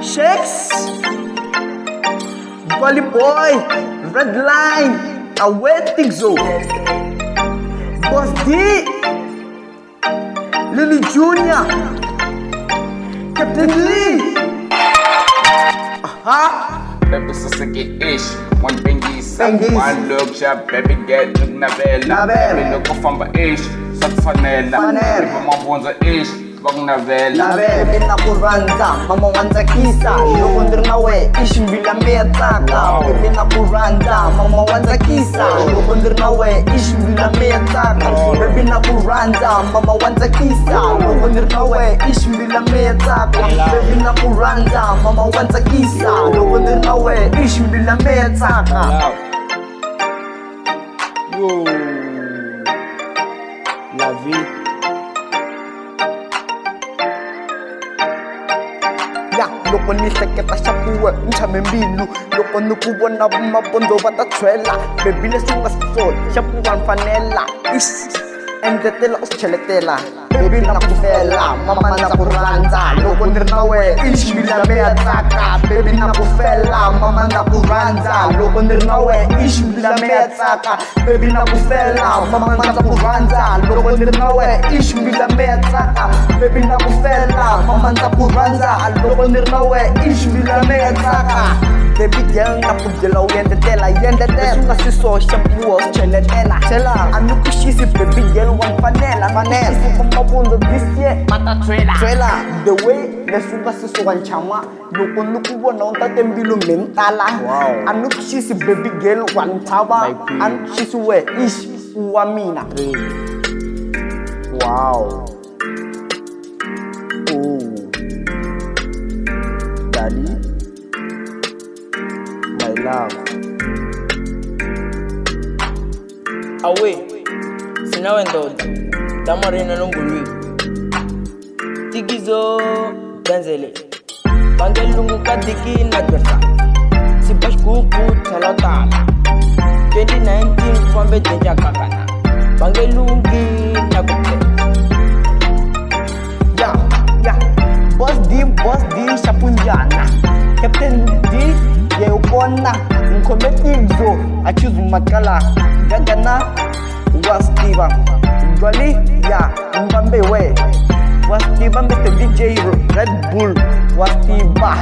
Shakes, Volley Boy, Redline, Awaiting Zone, Boss D, Lily Junior, Captain Lee. Baby sasaki-ish, one pengisa, one look siya, baby get nagnovela. Baby look kufamba-ish, sa fanela. Baby mabunza-ish, wag novela. Baby nakuranza, mamawanza kisa. Lukundir na we, ish bila metaka. Baby nakuranza, mamawanza kisa. Lukundir na we, ish bila metaka. Baby nakuranza, mamawanza kisa. Lukundir na we, ish bila metaka. Baby nakuranza, mamawanza kisa. Lukundir na we, ish bila metaka. Yo, la vie. Loko nihleketa xa kuwe ntshame mbilu loko ni ku vona vumabondzo va ta tshwela bebi leswi nga swo xa ku va mfanela endletela u swi cheletela bebi na ku fela mama na ku rhandza loko ni ri na we i xivila me ya tsaka bebi na ku fela mama na ku rhandza loko ni ri na we i xivila me ya tsaka bebi na ku fela mama na ku rhandza loko ni ri na we i xivila me ya tsaka bebi na ku fela mama na ku rhandza loko ni ri na we i xivila me ya tsaka baby girl na ku byela u yendetela leswi nga swi so xa puwo swi cheletela a ni ku xisi baby girl wa mfanela mabundzo this year ma ta tshwela the way leswi nga swi so wa nchama loko ni ku vona u tate mbilu mentala a ni ku xisi baby girl wa ntshava a ni ku xisi we ish wa mina wow daddy my love. Awe, sinawe ndoda, damarina nombulwi. Tigizo, benzele. Bangelungu kadiki na dwersa. Sibash kuku talotala. 2019 kwambe tenja kakana. Bangelungi na kupe. Yeah. Boss D, Shapunjana. Captain D, ye upona. Nkometizo, achizu makala. Gagana, Wastiva. Jolly, yeah, Mbambe we. Wastiva, Mr. DJ, Red Bull, Wastiva.